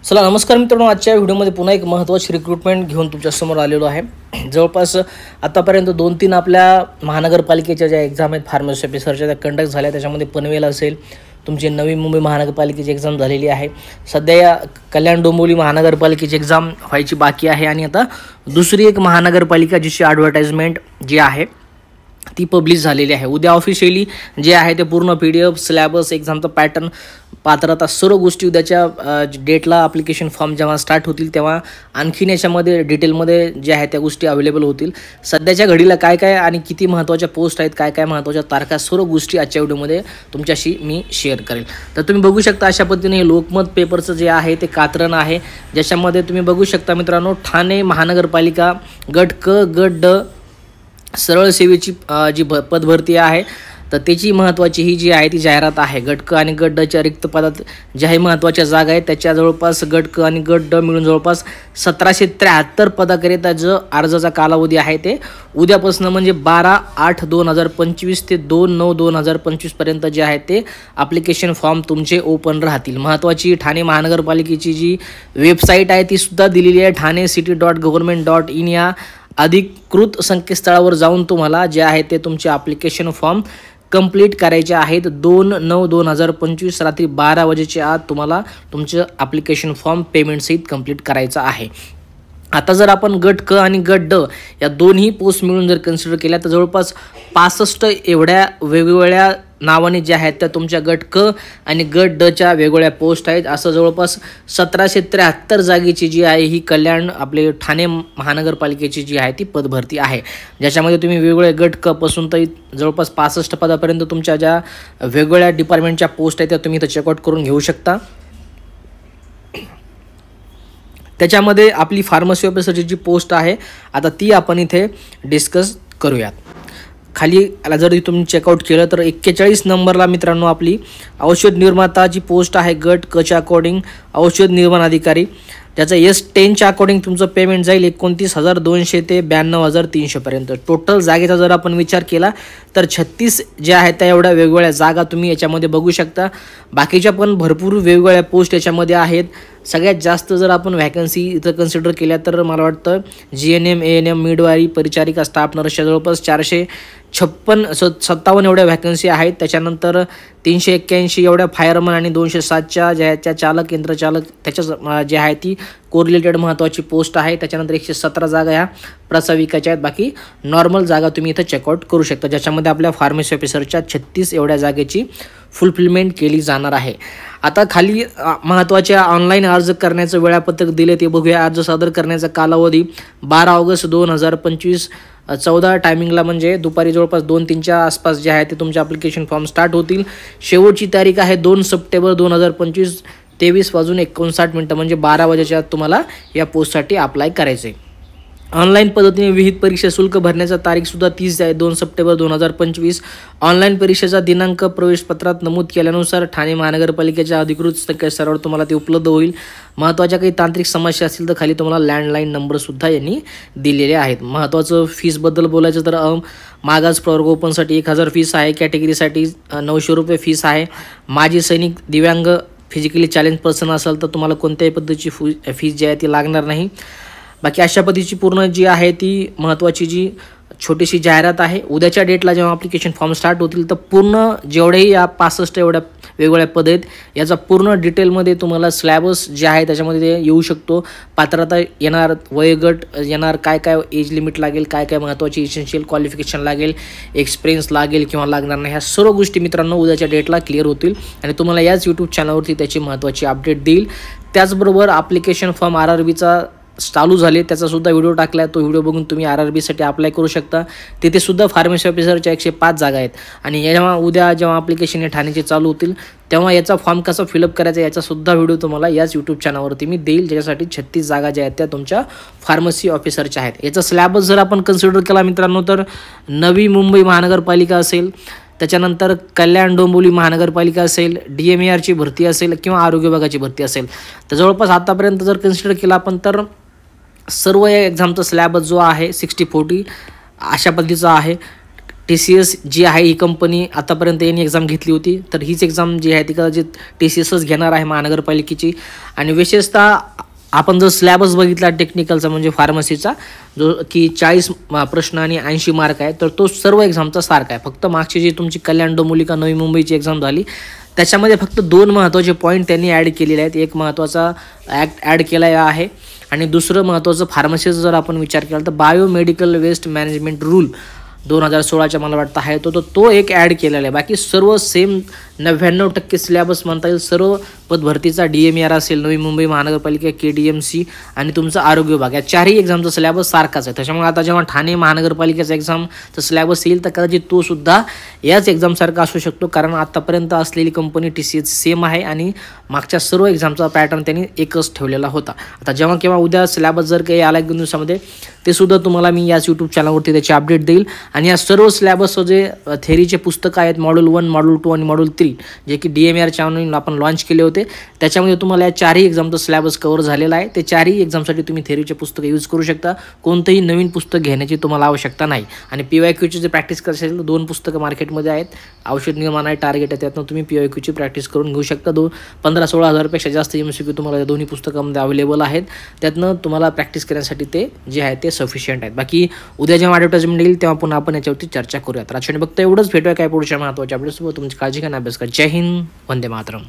चला नमस्कार मित्रांनो, आजच्या व्हिडिओमध्ये पुन्हा एक महत्त्वाची रिक्रुटमेंट घेऊन तुमच्यासमोर आलेलो आहे। जवळपास आतापर्यंत 2-3 आपल्या महानगरपालिकेच्या ज्या एक्झाम आहेत फार्मसी ऑफिसरच्या त्या कंडक्ट झाल्या। त्याच्यामध्ये पनवेल असेल, तुमची नवी मुंबई महानगरपालिकेची एक्झाम झालेली आहे। सध्या या कल्याण डोंबिवली महानगरपालिकेची एक्झाम व्हायची बाकी आहे आणि आता दुसरी एक महानगरपालिका जिची ॲडव्हर्टाइजमेंट जी आहे ती पब्लिश झालेली आहे। उद्या ऑफिशियली जे आहे ते पूर्ण PDF सिलेबस एक्झामचा पॅटर्न पात्रता सर्व गोष्टी उद्याच्या डेटला ॲप्लिकेशन फॉर्म जेव्हा स्टार्ट होतील तेव्हा आणखीन याच्यामध्ये डिटेलमध्ये जे आहे त्या गोष्टी अवेलेबल होतील। सध्याच्या घडीला काय काय आणि किती महत्त्वाच्या पोस्ट आहेत, काय काय महत्त्वाच्या तारखा, सर्व गोष्टी आजच्या व्हिडिओमध्ये तुमच्याशी मी शेअर करेल। तर तुम्ही बघू शकता अशा पद्धतीने लोकमत पेपरचं जे आहे ते कात्रण आहे, ज्याच्यामध्ये तुम्ही बघू शकता मित्रांनो, ठाणे महानगरपालिका गट क गट ड सरळ सेवेची जी पदभरती आहे तर त्याची महत्त्वाची ही जी आहे ती जाहिरात आहे। गट क आणि गट डच्या रिक्त पदात ज्याही महत्त्वाच्या जागा आहेत त्याच्या जवळपास गट क आणि गट ड मिळून जवळपास 1773 पदाकरिता जो अर्जाचा कालावधी आहे ते उद्यापासून म्हणजे 12/8/2025 ते 2/9/2025 पर्यंत जे आहे ते ॲप्लिकेशन फॉर्म तुमचे ओपन राहतील। महत्त्वाची ठाणे महानगरपालिकेची जी वेबसाईट आहे ती सुद्धा दिलेली आहे, thanecity.government.in या अधिकृत संकेतस्थळावर जाऊन तुम्हाला जे आहे ते तुमचे ॲप्लिकेशन फॉर्म कंप्लीट करायचे आहेत। 2/9/2025 रात्री 12 वाजेच्या आत तुम्हाला तुमचं ॲप्लिकेशन फॉर्म पेमेंटसहित कंप्लीट करायचं आहे। आता जर आपण गट क आणि गट ड या दोन्ही पोस्ट मिळून जर कन्सिडर केल्या तर जवळपास 65 एवढ्या वेगवेगळ्या नावाने जे आहेत त्या तुमच्या गट क आणि गट डच्या वेगवेगळ्या पोस्ट आहेत। असं जवळपास 1773 जागेची जी आहे ही कल्याण आपले ठाणे महानगरपालिकेची जी आहे ती पदभरती आहे, ज्याच्यामध्ये तुम्ही वेगवेगळे गट क पासून तर जवळपास 65 पदापर्यंत तुमच्या ज्या वेगवेगळ्या डिपार्टमेंटच्या पोस्ट आहेत त्या तुम्ही इथं चेकआउट करून घेऊ शकता। त्याच्यामध्ये आपली फार्मसी ऑफिसरची जी पोस्ट आहे आता ती आपण इथे डिस्कस करूयात। खाली जर तुम्ही चेकआउट केलं तर 41 नंबरला मित्रांनो आपली औषध निर्माताची पोस्ट आहे गट कच्या अकॉर्डिंग औषध निर्माण अधिकारी, त्याचं S10च्या अकॉर्डिंग तुमचं पेमेंट जाईल 29,200 ते 92,300 पर्यंत। टोटल जागेचा जर आपण विचार केला तर 36 ज्या आहेत त्या एवढ्या वेगवेगळ्या जागा तुम्ही याच्यामध्ये बघू शकता। बाकीच्या पण भरपूर वेगवेगळ्या पोस्ट याच्यामध्ये आहेत। सगळ्यात जास्त जर आपण व्हॅकन्सी इथं कन्सिडर केल्या तर मला वाटतं GNM ANM मिडवारी परिचारिका स्टाफ नर्सच्या जवळपास 457 एवढ्या व्हॅकन्सी आहेत। त्याच्यानंतर 381 एवढ्या फायरमन आणि 207च्या ज्या चालक यंत्रचालक त्याच्या जे आहे ती कोरिलेटेड महत्त्वाची पोस्ट आहे। त्याच्यानंतर 117 जागा ह्या प्रसाविकाच्या आहेत। बाकी नॉर्मल जागा तुम्ही इथं चेकआउट करू शकता, ज्याच्यामध्ये आपल्या फार्मसी ऑफिसरच्या 36 एवढ्या जागेची फुलफिलमेंट केली जाणार आहे। आता खाली महत्त्वाच्या ऑनलाईन अर्ज करण्याचं वेळापत्रक दिले ते बघूया। अर्ज सादर करण्याचा कालावधी 12 ऑगस्ट 2025 14 टायमिंगला म्हणजे दुपारी जवळपास 2-3च्या आसपास जे आहे ते तुमचे ॲप्लिकेशन फॉर्म स्टार्ट होतील। शेवटची तारीख आहे 2 सप्टेंबर 2025 23:59 म्हणजे 12 वाजेच्या आत तुम्हाला या पोस्टसाठी अप्लाय करायचं आहे। ऑनलाईन पद्धतीने विहित परीक्षा शुल्क भरण्याचा तारीखसुद्धा 30 आहे 2 सप्टेंबर 2025। ऑनलाईन परीक्षेचा दिनांक प्रवेशपत्रात नमूद केल्यानुसार ठाणे महानगरपालिकेच्या अधिकृत संकेतस्थळावर तुम्हाला ते उपलब्ध होईल। महत्त्वाच्या काही तांत्रिक समस्या असतील तर खाली तुम्हाला लँडलाईन नंबरसुद्धा यांनी दिलेले आहेत। महत्त्वाचं फीसबद्दल बोलायचं तर मागास प्रवर्ग ओपनसाठी 1000 फीस आहे, कॅटेगरीसाठी 900 रुपये फीस आहे। माजी सैनिक, दिव्यांग, फिजिकली चॅलेंज पर्सन असेल तर तुम्हाला कोणत्याही पद्धतीची फीस जी आहे ती लागणार नाही। बाकी अशा पद्धतीची पूर्ण जी आहे ती महत्त्वाची जी छोटीशी जाहिरात आहे। उद्याच्या डेटला जेव्हा ॲप्लिकेशन फॉर्म स्टार्ट होतील तर पूर्ण जेवढेही या 65 एवढ्या वेगवेगळ्या पद आहेत याचा पूर्ण डिटेलमध्ये तुम्हाला सिलेबस जे आहे त्याच्यामध्ये ते येऊ शकतो। पात्रता येणार, वयोगट येणार, काय काय एज लिमिट लागेल, काय काय महत्त्वाची इसेन्शियल क्वालिफिकेशन लागेल, एक्सपिरियन्स लागेल किंवा लागणार नाही, ह्या सर्व गोष्टी मित्रांनो उद्याच्या डेटला क्लिअर होतील आणि तुम्हाला याच यूट्यूब चॅनलवरती त्याची महत्त्वाची अपडेट देईल। त्याचबरोबर ॲप्लिकेशन फॉर्म RRBचा चालू झाले त्याचा सुद्धा व्हिडिओ टाकला आहे, तो व्हिडिओ बघून तुम्ही RRBसाठी अप्लाय करू शकता। तिथे सुद्धा फार्मसी ऑफिसरच्या 105 जागा आहेत आणि जेव्हा ॲप्लिकेशन हे ठाण्याचे चालू होतील तेव्हा याचा फॉर्म कसा फिलअप करायचा याचा सुद्धा व्हिडिओ तुम्हाला याच यूट्यूब चॅनलवरती मी देईल, ज्याच्यासाठी 36 जागा ज्या आहेत त्या तुमच्या फार्मसी ऑफिसरच्या आहेत। याचा सिलेबस जर आपण कन्सिडर केला मित्रांनो तर नवी मुंबई महानगरपालिका असेल, त्याच्यानंतर कल्याण डोंबिवली महानगरपालिका असेल, DMARची भरती असेल किंवा आरोग्य विभागाची भरती असेल तर जवळपास आतापर्यंत जर कन्सिडर केला आपण तर सर्व या एक्झामचा सिलेबस जो आहे 60-40 अशा पद्धतीचा आहे। TCS जी आहे ही कंपनी आतापर्यंत यांनी एक्झाम घेतली होती, तर हीच एक्झाम जी आहे ती कदाचित TCSच घेणार आहे महानगरपालिकेची. आणि विशेषतः आपण जर स्लॅबच बघितला टेक्निकलचा म्हणजे फार्मसीचा, जो की 40 प्रश्न आणि 80 मार्क आहे, तर तो सर्व एक्झामचा सारखा आहे. फक्त मागची जी तुमची कल्याण डोंबिवली नवी मुंबईची एक्झाम झाली त्याच्यामध्ये फक्त 2 महत्त्वाचे पॉईंट त्यांनी ॲड केलेले आहेत. एक महत्त्वाचा ॲड केला आहे आणि दुसरं महत्त्वाचं फार्मसीचा जर आपण विचार केला तर बायोमेडिकल वेस्ट मॅनेजमेंट रूल 2016च्या मला वाटतं आहे तो एक ॲड केलेला आहे. बाकी सर्व सेम 99% सिलेबस म्हणता येईल. सर्व पदभरतीचा DMER असेल, नवी मुंबई महानगरपालिका, KDMC आणि तुमचा आरोग्य विभाग, या चारही एक्झामचा सिलेबस सारखाच आहे. त्याच्यामुळे आता जेव्हा ठाणे महानगरपालिकेचा एक्झामचा सिलेबस येईल तर कदाचित तो सुद्धा याच एक्झामसारखा असू शकतो, कारण आतापर्यंत असलेली कंपनी TCS सेम आहे आणि मागच्या सर्व एक्झामचा पॅटर्न त्यांनी एकच ठेवलेला होता. आता जेव्हा केव्हा उद्या सिलेबस जर काही आला 1 दिवसामध्ये ते सुद्धा तुम्हाला मी याच यूट्यूब चॅनलवरती त्याची अपडेट देईल. आणि या सर्व सिलेबस जे थेरीचे पुस्तकं आहेत, मॉड्यूल 1, मॉड्यूल 2 आणि मॉड्यूल 3 जे की DMER चॅनल आपण लॉन्च केले होते, त्याच्यामध्ये तुम्हाला या चारही एक्झामचा सिलेबस कव्हर झालेला आहे. ते चारही एक्झामसाठी तुम्ही थेरीचे पुस्तकं यूज करू शकता. कोणतंही नवीन पुस्तक घेण्याची तुम्हाला आवश्यकता नाही. आणि PYQची जे प्रॅक्टिस करायची असेल तर 2 पुस्तकं मार्केटमध्ये आहेत, औषध निर्माण आहे, टार्गेट आहे, त्यातनं तुम्ही PYQची प्रॅक्टिस करून घेऊ शकता. 15-16 हजारपेक्षा जास्त MCQ तुम्हाला या दोन्ही पुस्तकामध्ये अवेलेबल आहेत. त्यातनं तुम्हाला प्रॅक्टिस करण्यासाठी ते जे आहे ते सफिशियंट आहेत. बाकी उद्या जेव्हा ॲडव्हर्टाइजमेंट येईल तेव्हा पुन्हा आपण याच्यावरती चर्चा करूया. तर बघता एवढंच, भेटूया काय पुढच्या महत्त्वाच्या अपडेट्ससोबत. तुमची काळजी घ्या, अभ्यास करा. जय हिंद, वंदे मातरम.